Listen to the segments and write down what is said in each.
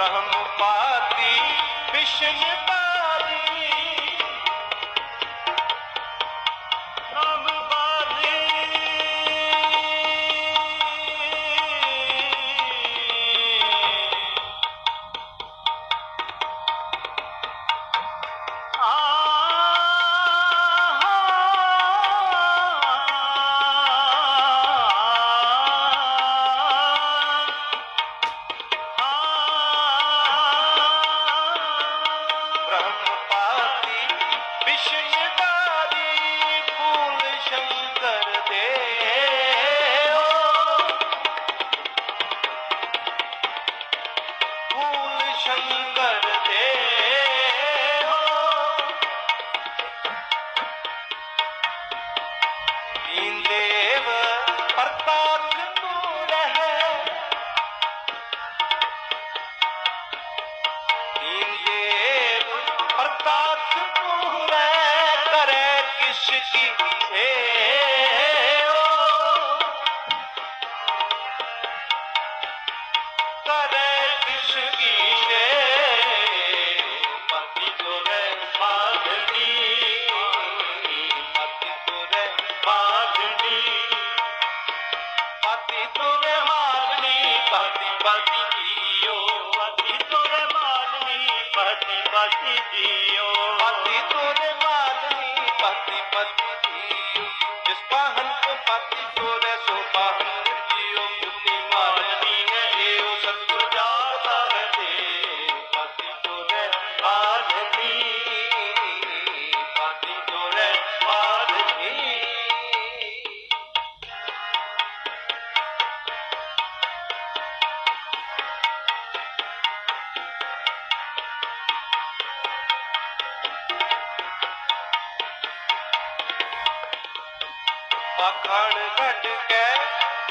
ब्रह्मपाती विष्णुपादी नामवादी अखाड़ घट के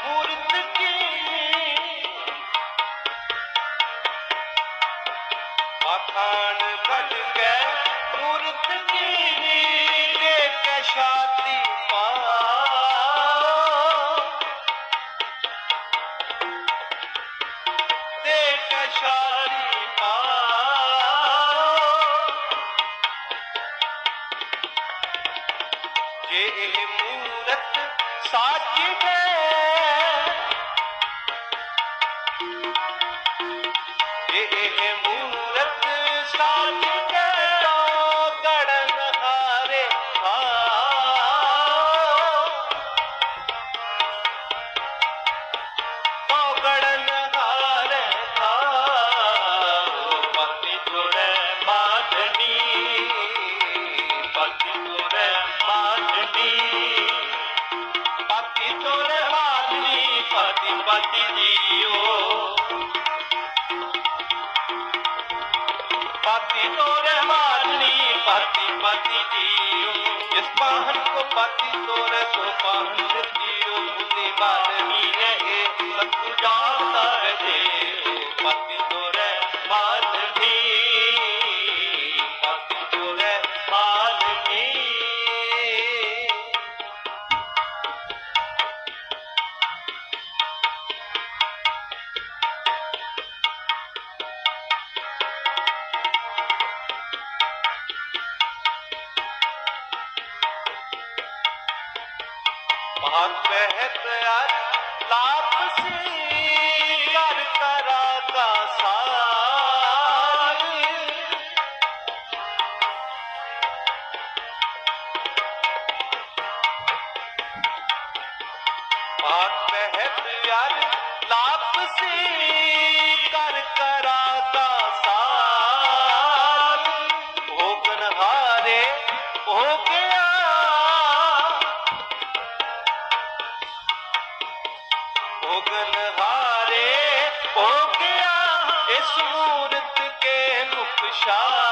मूर्त की अखाड़ घट के मूर्त की देख के छाती देख के छाती ये मूरत साच है ये मूरत साच है गड़न हारे गड़न हारे पति तुरे बाधनी पति तुरे बाधनी पति तुरे बाधनी पति पति जियो पति तोरे मारनी पति पति जियो जिस पाहन को पति तोरे सो पाहन जियो मुझे मारनी है सब जाता है पति तोरे मारनी पति तोरे मारनी लाभ से कर करा का सार बात महत यार लाभ से कर करा का सार भोगन हारे हो गया भोगन हारे हो गया इस मूर्त के नुकशार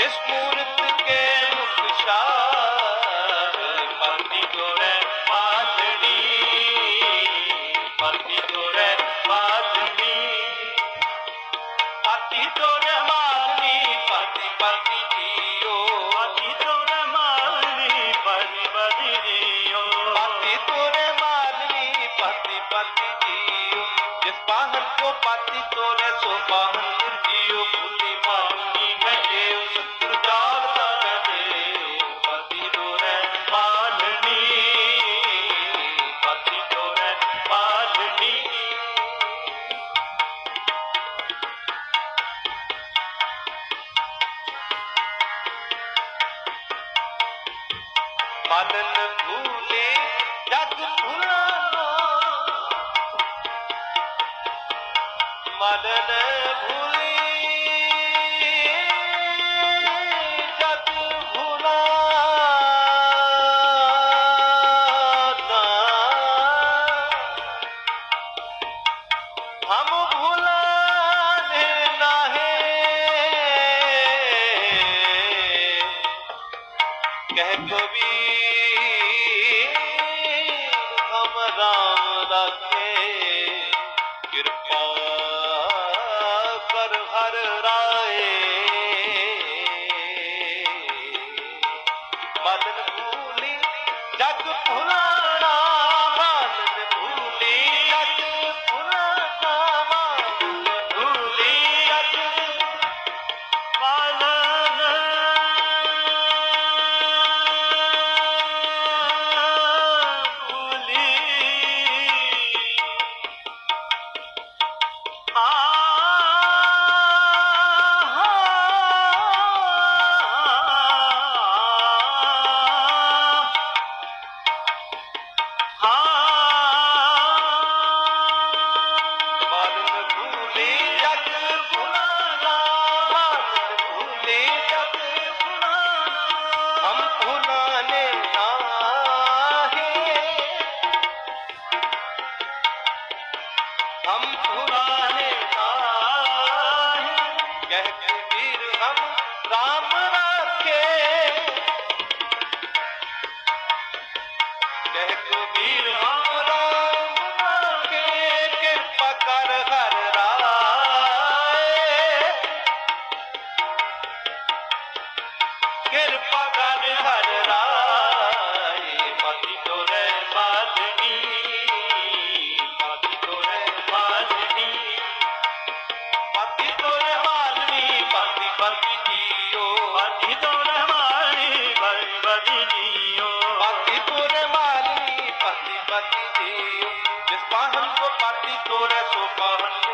इस मूर्त के नुकशार पति तोरे बाधनी पति तोरे बाधनी पति तोरे बाधनी पति पति जियो पति तोरे बाधनी पति पति जियो पति तोरे बाधनी पति पाहन को पाती तोरे सो पाहन जियो भूले मालनी है देव सतगुरु जागता है देव पाती तोरे मालनी पाती तोरे मालनी मालन भूले जग भुलाना मालन भूले जग भुलाना हम भुलाने नाहे कह कबीर हम राम रखे कृपा कर हर राय मालन भूली जग भुलाना मालन भूली जग भुलाना मालन भूली जग मालन भूली मालन भूले जग भुलाना मालन भूले जग भुलाना हम भुलाने नाहे हम भुलाने नाहे कह कबीर हम राम रखे कह कबीर हम राम रखे कृपा कर हर राय कृपा कर हर राय पति तोरे मालनी पति तोरे मालनी पति तोरे मालनी पति पति जियो पति तोरे मालनी पति पति जियो पति तोरे मालनी पति पति जियो जिस पाहन को पाती तोरे सो पाहन